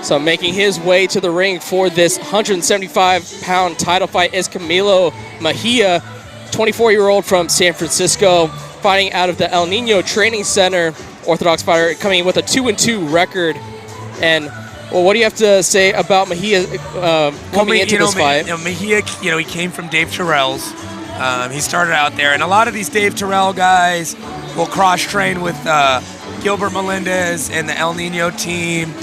So making his way to the ring for this 175-pound title fight is Camilo Mejia, 24-year-old from San Francisco, fighting out of the El Nino Training Center. Orthodox fighter coming in with a 2-2 record. And well, what do you have to say about Mejia coming into this fight? Mejia, he came from Dave Terrell's. He started out there, and a lot of these Dave Terrell guys will cross-train with Gilbert Melendez and the El Nino team.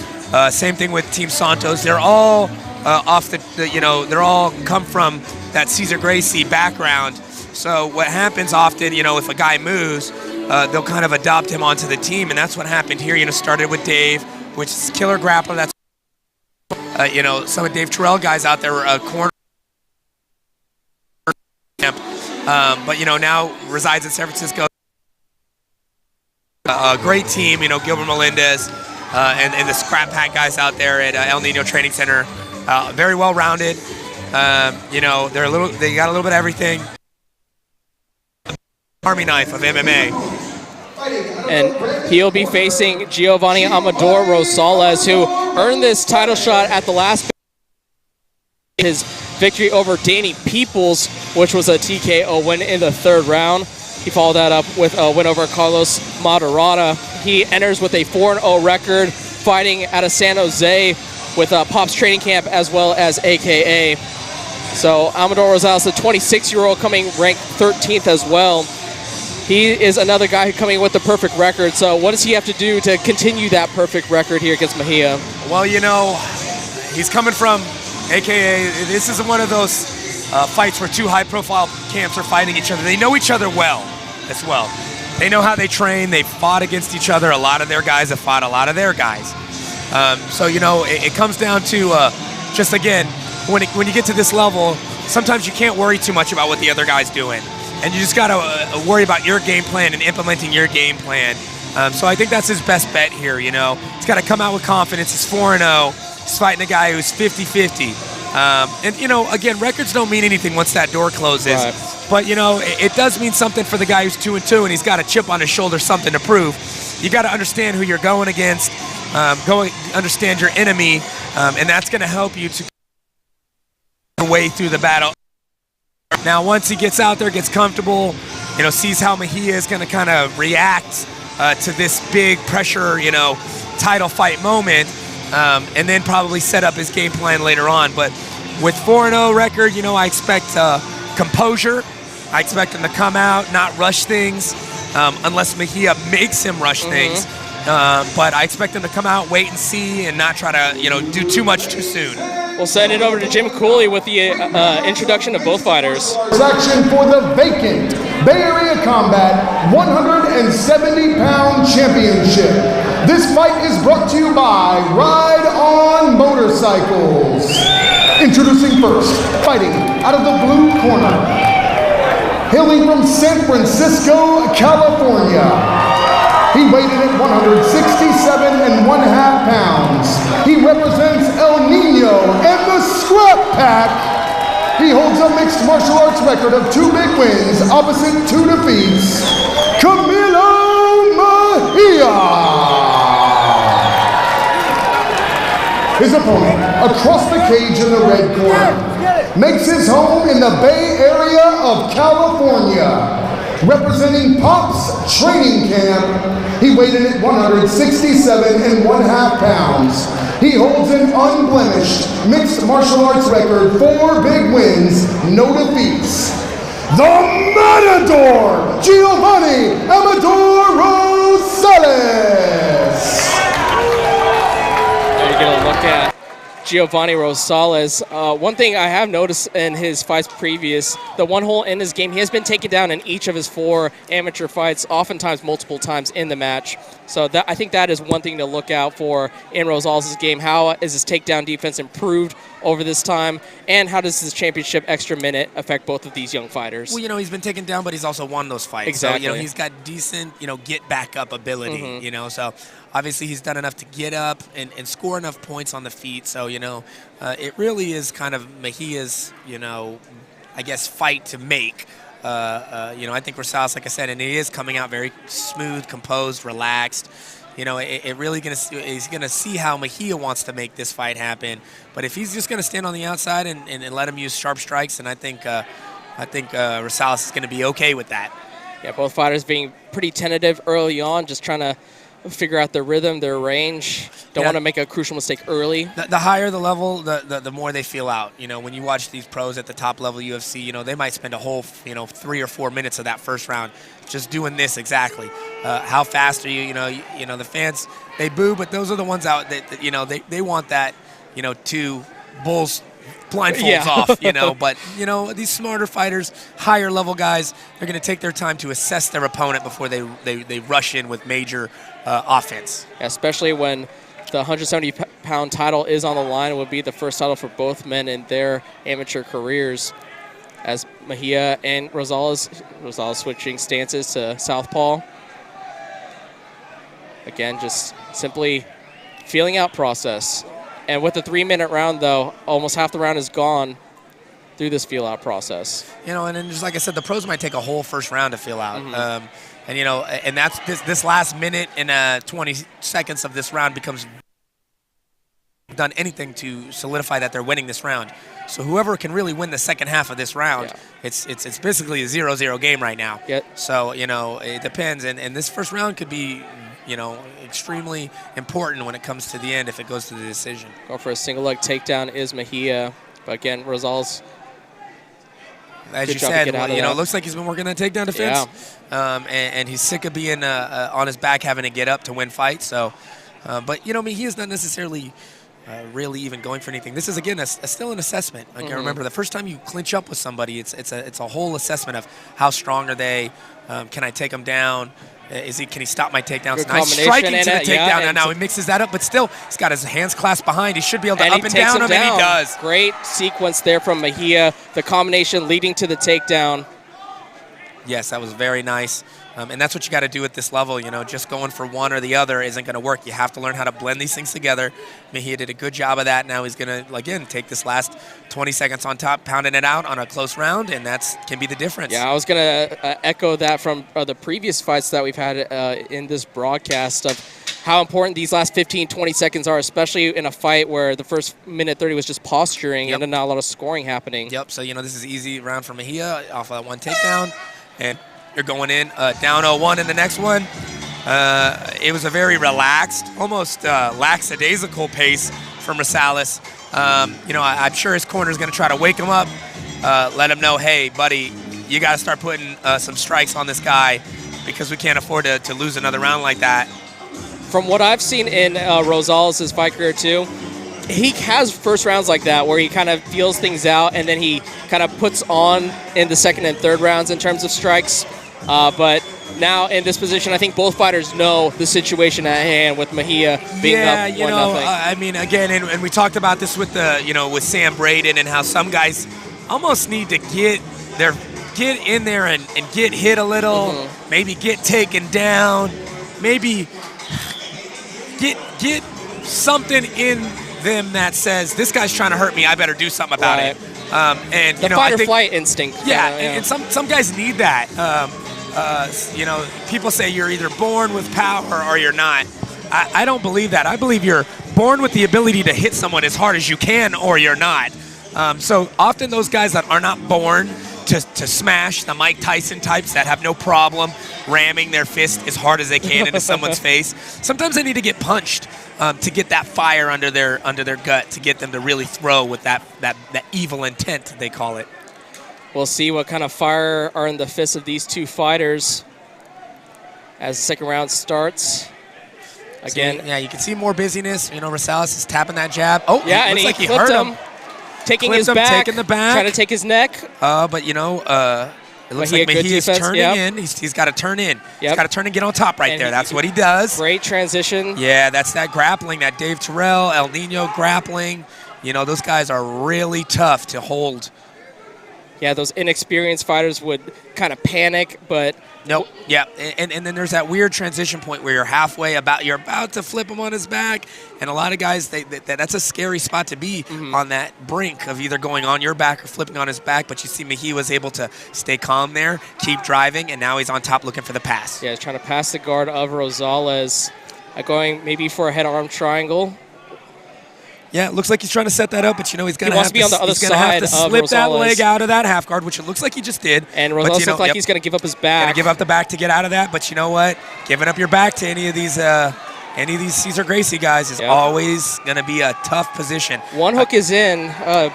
Same thing with Team Santos. They're all they're all come from that Cesar Gracie background. So what happens often, if a guy moves, they'll kind of adopt him onto the team, and that's what happened here. Started with Dave, which is killer grappler. That's some of Dave Terrell guys out there were corner camp, but now resides in San Francisco. A great team, Gilbert Melendez. And the scrap pack guys out there at El Nino Training Center, very well rounded. They got a little bit of everything. Army knife of MMA. And he'll be facing Giovanni Amador Rosales, who earned this title shot at the last his victory over Danny Peoples, which was a TKO win in the third round. He followed that up with a win over Carlos Madarata. He enters with a 4-0 record, fighting out of San Jose with Pop's Training Camp as well as AKA. So Amador Rosales, the 26-year-old, coming ranked 13th as well. He is another guy coming with the perfect record. So what does he have to do to continue that perfect record here against Mejia? Well, he's coming from AKA. This isn't one of those fights where two high-profile camps are fighting each other. They know each other well as well. They know how they train. They've fought against each other. A lot of their guys have fought a lot of their guys. So, it comes down to just, again, when you get to this level, sometimes you can't worry too much about what the other guy's doing. And you just got to worry about your game plan and implementing your game plan. So I think that's his best bet here, He's got to come out with confidence. He's 4-0. He's fighting a guy who's 50-50. And, again, records don't mean anything once that door closes. Right. But, it does mean something for the guy who's 2-2 and he's got a chip on his shoulder, something to prove. You got to understand who you're going against, understand your enemy, and that's going to help you to way through the battle. Now, once he gets out there, gets comfortable, sees how Mejia is going to kind of react to this big pressure, title fight moment, and then probably set up his game plan later on. But with 4-0 record, I expect composure. I expect him to come out, not rush things, unless Mejia makes him rush things. But I expect him to come out, wait and see, and not try to, do too much too soon. We'll send it over to Jim Cooley with the introduction of both fighters. Action for the vacant Bay Area Combat 170-pound championship. This fight is brought to you by Ride On Motorcycles. Introducing first, fighting out of the blue corner, hailing from San Francisco, California. He weighed in at 167.5 pounds. He represents El Nino and the Scrap Pack. He holds a mixed martial arts record of 2 big wins, opposite 2 defeats. Camilo Mejia. His opponent, across the cage in the red corner, makes his home in the Bay Area of California. Representing Pop's Training Camp, he weighed in at 167.5 pounds. He holds an unblemished mixed martial arts record, 4 big wins, no defeats. The Matador, Giovanni Amador Rosales. There you get a look at Giovanni Rosales. One thing I have noticed in his fights previous, the one hole in his game, he has been taken down in each of his 4 amateur fights, oftentimes multiple times in the match. So I think that is one thing to look out for in Rosales' game. How is his takedown defense improved over this time, and how does this championship extra minute affect both of these young fighters? Well, he's been taken down, but he's also won those fights. Exactly. So, he's got decent, get back up ability, so obviously he's done enough to get up and score enough points on the feet. So, it really is kind of Mejia's, I guess, fight to make. I think Rosales, like I said, and he is coming out very smooth, composed, relaxed. He's gonna see how Mejia wants to make this fight happen. But if he's just gonna stand on the outside and let him use sharp strikes, then I think Rosales is gonna be okay with that. Yeah, both fighters being pretty tentative early on, just trying to figure out their rhythm, their range. Don't want to make a crucial mistake early. The higher the level, the more they feel out. When you watch these pros at the top level UFC, they might spend a whole 3 or 4 minutes of that first round just doing this exactly. How fast are you? The fans, they boo, but those are the ones out that they want that 2 bulls blindfolds off, but these smarter fighters, higher level guys, they're going to take their time to assess their opponent before they rush in with major offense. Yeah, especially when the 170-pound title is on the line. It would be the first title for both men in their amateur careers, as Mejia and Rosales switching stances to southpaw. Again, just simply feeling out process. And with the 3-minute round, though, almost half the round is gone through this feel-out process. And then just like I said, the pros might take a whole first round to feel out. And that's this last minute and 20 seconds of this round becomes done anything to solidify that they're winning this round. So whoever can really win the second half of this round, it's basically a 0-0 game right now. Yep. So, it depends. And this first round could be, extremely important when it comes to the end if it goes to the decision. Going for a single leg takedown is Mejia. But again, Rosales, as you said, it looks like he's been working that takedown defense. Yeah. And he's sick of being on his back having to get up to win fights. So, but, Mejia's not necessarily really even going for anything. This is, again, still an assessment. Like, I remember the first time you clinch up with somebody, it's a whole assessment of how strong are they, can I take them down, can he stop my takedowns? Nice striking to the takedown. And now he mixes that up, but still, he's got his hands clasped behind. He should be able to up and down him, and he does. Great sequence there from Mejia. The combination leading to the takedown. Yes, that was very nice. And that's what you got to do at this level. Just going for one or the other isn't going to work. You have to learn how to blend these things together. Mejia did a good job of that. Now he's going to, again, take this last 20 seconds on top, pounding it out on a close round, and that can be the difference. Yeah, I was going to echo that from the previous fights that we've had in this broadcast of how important these last 15, 20 seconds are, especially in a fight where the first minute 30 was just posturing and not a lot of scoring happening. Yep, so, this is an easy round for Mejia off of that one takedown. And you're going in down 0-1 in the next one. It was a very relaxed, almost lackadaisical pace from Rosales. I'm sure his corner is going to try to wake him up, let him know, hey, buddy, you got to start putting some strikes on this guy because we can't afford to lose another round like that. From what I've seen in Rosales' fight career too, he has first rounds like that where he kind of feels things out and then he kind of puts on in the second and third rounds in terms of strikes. But now in this position, I think both fighters know the situation at hand with Mejia being up 1-0. Again, and we talked about this with with Sam Braden and how some guys almost need to get in there and get hit a little, maybe get taken down, maybe get something in them that says this guy's trying to hurt me. I better do something about it. And the fight or flight instinct. And some guys need that. People say you're either born with power or you're not. I don't believe that. I believe you're born with the ability to hit someone as hard as you can or you're not. So often those guys that are not born to smash, the Mike Tyson types that have no problem ramming their fist as hard as they can into someone's face, sometimes they need to get punched to get that fire under their gut, to get them to really throw with that evil intent, they call it. We'll see what kind of fire are in the fists of these two fighters as the second round starts. Again, you can see more busyness. Rosales is tapping that jab. Oh, yeah, and like he flipped him. Taking his back, taking the back, trying to take his neck. But it looks like Mejia's turning in. He's got to turn in. He's got to turn and get on top right there. That's what he does. Great transition. Yeah, that's that grappling, that Dave Terrell, El Nino grappling. Those guys are really tough to hold. Yeah, those inexperienced fighters would kind of panic, but nope. Yeah, and then there's that weird transition point where you're halfway you're about to flip him on his back, and a lot of guys that's a scary spot to be on that brink of either going on your back or flipping on his back. But you see, Mejia was able to stay calm there, keep driving, and now he's on top looking for the pass. Yeah, he's trying to pass the guard of Rosales, going maybe for a head-arm triangle. Yeah, it looks like he's trying to set that up, but he's going to have to, be on the other side of slip that Rosales. leg out of that half guard, which it looks like he just did. And Rosales looks like he's going to give up his back. Going to give up the back to get out of that, but you know what? Giving up your back to any of these Cesar Gracie guys is always going to be a tough position. One hook is in.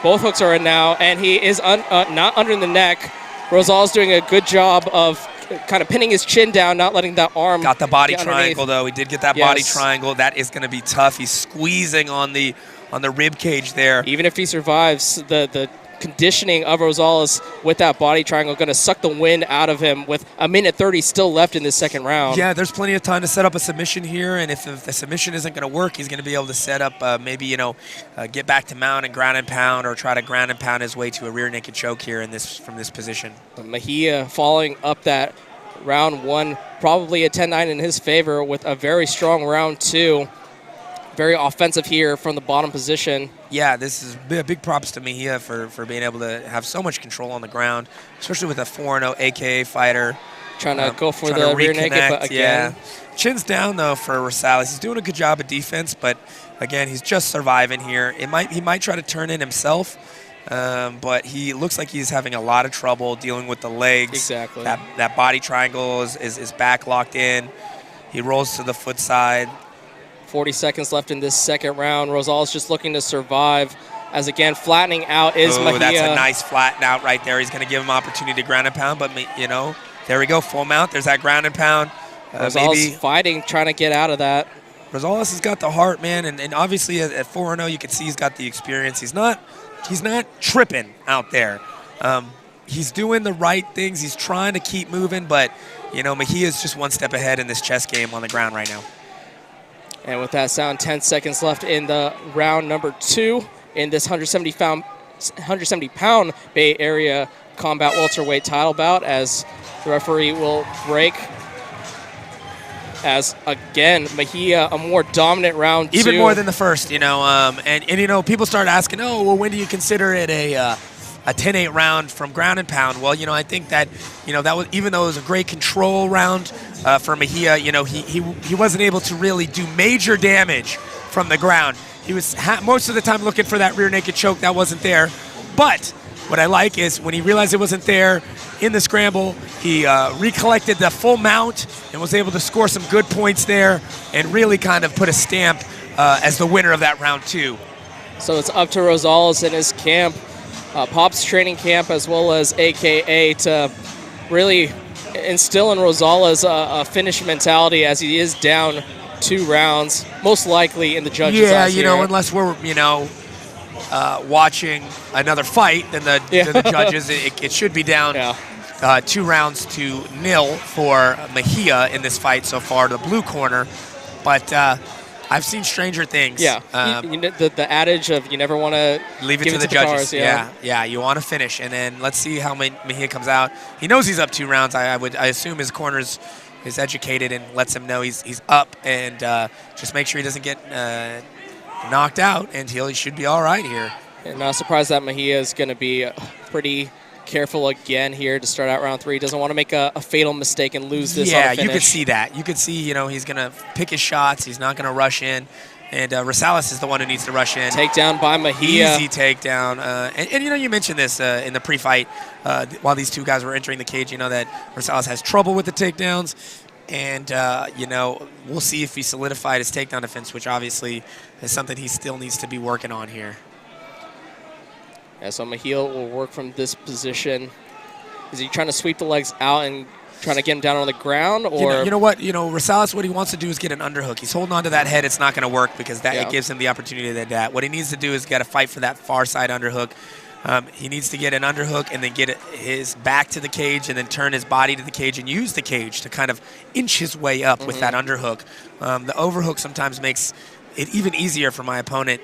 Both hooks are in now, and he is not under the neck. Rosales doing a good job of kind of pinning his chin down, not letting that arm Got the body get triangle, underneath. though. He did get that body triangle. That is going to be tough. He's squeezing on the rib cage there. Even if he survives, the conditioning of Rosales with that body triangle going to suck the wind out of him with a minute 30 still left in this second round. Yeah, there's plenty of time to set up a submission here, and if the submission isn't going to work, he's going to be able to set up maybe, get back to mount and ground and pound, or try to ground and pound his way to a rear naked choke here from this position. Mejia following up that round one, probably a 10-9 in his favor with a very strong round two. Very offensive here from the bottom position. Yeah, this is big props to Mejia for being able to have so much control on the ground, especially with a 4-0 AKA fighter. Trying to go for the rear naked, but again. Yeah. Chin's down, though, for Rosales. He's doing a good job of defense, but, again, he's just surviving here. He might try to turn in himself, but he looks like he's having a lot of trouble dealing with the legs. Exactly. That body triangle is back locked in. He rolls to the foot side. 40 seconds left in this second round. Rosales just looking to survive as, again, flattening out is Mejia. That's a nice flatten out right there. He's going to give him opportunity to ground and pound, but, there we go, full mount. There's that ground and pound. Rosales fighting, trying to get out of that. Rosales has got the heart, man, and obviously at 4-0, you can see he's got the experience. He's not tripping out there. He's doing the right things. He's trying to keep moving, but, Mejia is just one step ahead in this chess game on the ground right now. And with that sound, 10 seconds left in the round number two in this 170-pound Bay Area combat welterweight title bout, as the referee will break. As, again, Mejia, a more dominant round Even two. more than the first, and people start asking, when do you consider it a 10-8 round from ground and pound? Well, I think that, that was, even though it was a great control round for Mejia, he wasn't able to really do major damage from the ground. He was most of the time looking for that rear naked choke that wasn't there. But what I like is when he realized it wasn't there in the scramble, he recollected the full mount and was able to score some good points there and really kind of put a stamp as the winner of that round two. So it's up to Rosales and his camp, Pop's training camp, as well as AKA, to really instill in Rosales a finish mentality, as he is down 2 rounds, most likely in the judges' eyes here. Unless we're, watching another fight, then the judges, it should be down 2 rounds to 0 for Mejia in this fight so far, the blue corner. But I've seen stranger things. Yeah, the adage of you never want to leave it to the judges. Yeah, you want to finish, and then let's see how Mejia comes out. He knows he's up 2 rounds. I assume his corner's is educated and lets him know he's up, and just make sure he doesn't get knocked out, and he should be all right here. And not surprised that Mejia is going to be pretty careful again here to start out round 3. He doesn't want to make a fatal mistake and lose this on a finish. You could see that. You could see, he's going to pick his shots. He's not going to rush in. And Rosales is the one who needs to rush in. Takedown by Mejia. Easy takedown. And you mentioned this in the pre-fight while these two guys were entering the cage, that Rosales has trouble with the takedowns. And, we'll see if he solidified his takedown defense, which obviously is something he still needs to be working on here. Yeah, so Mejia will work from this position. Is he trying to sweep the legs out and trying to get him down on the ground? Or you know what? Rosales, what he wants to do is get an underhook. He's holding on to that head. It's not going to work because it gives him the opportunity to do that. What he needs to do is get to fight for that far side underhook. He needs to get an underhook and then get his back to the cage and then turn his body to the cage and use the cage to kind of inch his way up with that underhook. The overhook sometimes makes it even easier for my opponent,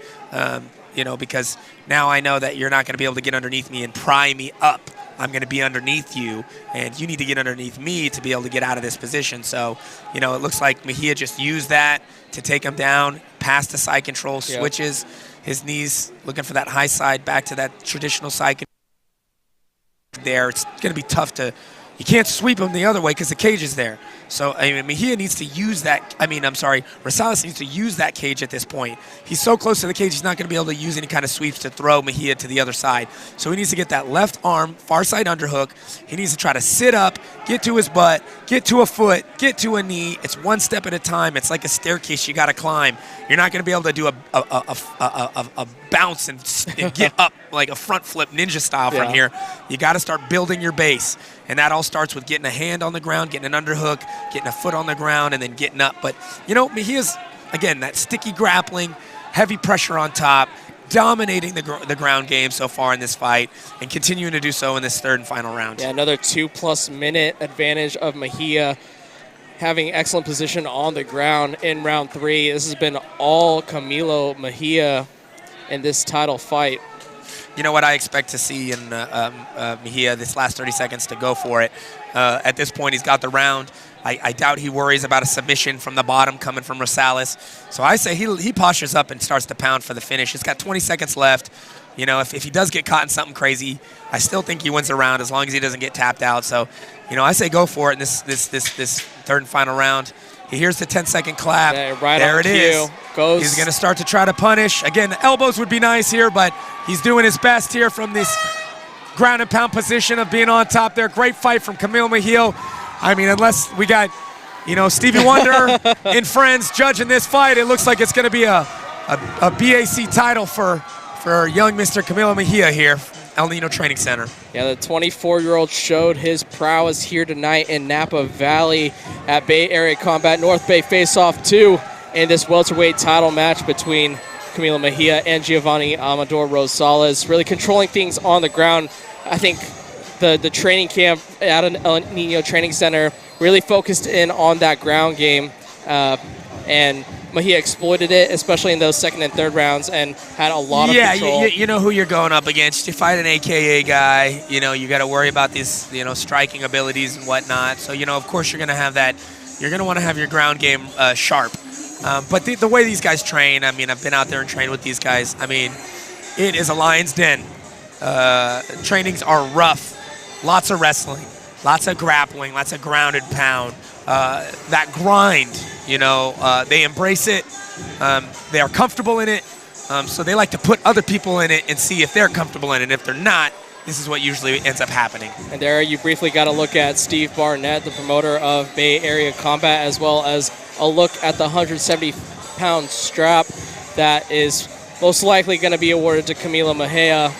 because now I know that you're not going to be able to get underneath me and pry me up I'm going to be underneath you, and you need to get underneath me to be able to get out of this position. So, you know, it looks like Mejia just used that to take him down, past the side control, switches his knees, looking for that high side, back to that traditional side control. There, it's going to be tough to, you can't sweep him the other way because the cage is there. So, I mean, Mejia needs to use that, Rosales needs to use that cage at this point. He's so close to the cage, he's not going to be able to use any kind of sweeps to throw Mejia to the other side. So he needs to get that left arm, far side underhook. He needs to try to sit up, get to his butt, get to a foot, get to a knee. It's one step at a time. It's like a staircase you got to climb. You're not going to be able to do a bounce and get up like a front flip ninja style from here. You got to start building your base. And that all starts with getting a hand on the ground, getting an underhook, getting a foot on the ground, and then getting up. But, you know, Mejia's, again, that sticky grappling, heavy pressure on top, dominating the ground game so far in this fight, and continuing to do so in this third and final round. Yeah, another 2+ minute advantage of Mejia, having excellent position on the ground in round 3. This has been all Camilo Mejia in this title fight. You know what I expect to see in Mejia this last 30 seconds to go for it. At this point, he's got the round. I doubt he worries about a submission from the bottom coming from Rosales. So I say he postures up and starts to pound for the finish. He's got 20 seconds left. You know, if he does get caught in something crazy, I still think he wins the round as long as he doesn't get tapped out. So, you know, I say go for it in this third and final round. He hears the 10-second clap. Yeah, right there on it cue. is. Goes. He's going to start to try to punish. Again, the elbows would be nice here, but he's doing his best here from this ground and pound position of being on top there. Great fight from Camilo Mejia. I mean, unless we got, you know, Stevie Wonder and friends judging this fight, it looks like it's going to be a BAC title for young Mr. Camilo Mejia here, El Nino Training Center. Yeah, the 24-year-old showed his prowess here tonight in Napa Valley at Bay Area Combat North Bay Face-Off 2 in this welterweight title match between Camilo Mejia and Giovanni Amador Rosales, really controlling things on the ground. I think the training camp at an El Nino Training Center really focused in on that ground game, and Mejia exploited it, especially in those second and third rounds, and had a lot of control. Yeah, you know who you're going up against. You fight an AKA guy, you know, you got to worry about these, you know, striking abilities and whatnot. So, you know, of course you're going to have that. You're going to want to have your ground game sharp. But the way these guys train, I mean, I've been out there and trained with these guys. I mean, it is a lion's den. Trainings are rough. Lots of wrestling, lots of grappling, lots of ground and pound. That grind, you know, they embrace it. They are comfortable in it. So they like to put other people in it and see if they're comfortable in it. And if they're not, this is what usually ends up happening. And there you briefly got a look at Steve Barnett, the promoter of Bay Area Combat, as well as a look at the 170-pound strap that is most likely going to be awarded to Camilo Mejia.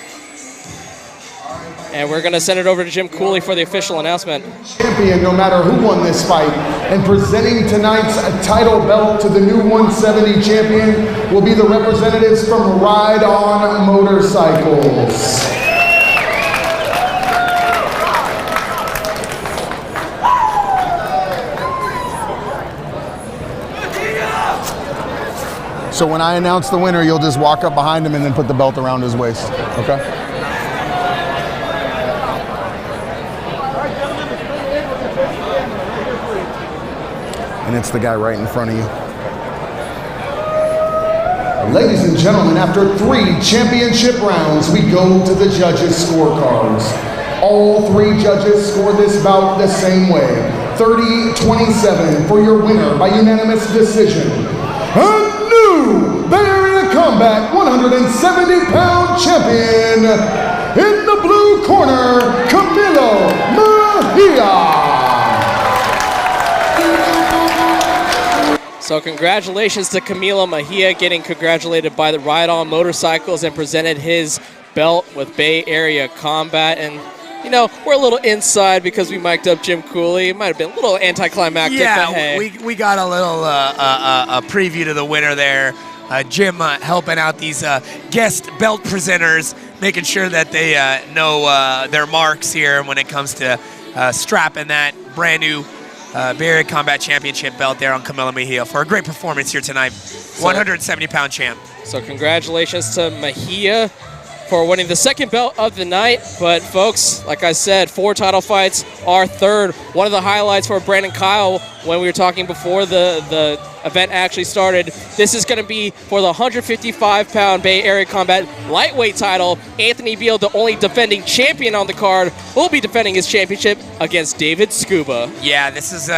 And we're going to send it over to Jim Cooley for the official announcement. Champion, no matter who won this fight, and presenting tonight's title belt to the new 170 champion will be the representatives from Ride On Motorcycles. So when I announce the winner, you'll just walk up behind him and then put the belt around his waist, okay? And it's the guy right in front of you. Ladies and gentlemen, after 3 championship rounds, we go to the judges' scorecards. All 3 judges scored this bout the same way. 30-27 for your winner by unanimous decision. A new Bay Area Combat 170-pound champion in the blue corner, Camilo Mejia. So congratulations to Camilo Mejia, getting congratulated by the Ride On Motorcycles and presented his belt with Bay Area Combat. And, you know, we're a little inside because we mic'd up Jim Cooley. It might have been a little anticlimactic, yeah, but hey. we got a little a preview to the winner there. Jim helping out these guest belt presenters, making sure that they know their marks here when it comes to strapping that brand new Bay Area Combat Championship belt there on Camilo Mejia for a great performance here tonight. 170-pound champ. So congratulations to Mejia for winning the second belt of the night. But folks, like I said, 4 title fights, our third. One of the highlights for Brandon Kyle when we were talking before the event actually started. This is going to be for the 155-pound Bay Area Combat lightweight title. Anthony Beal, the only defending champion on the card, will be defending his championship against David Scuba. Yeah, this is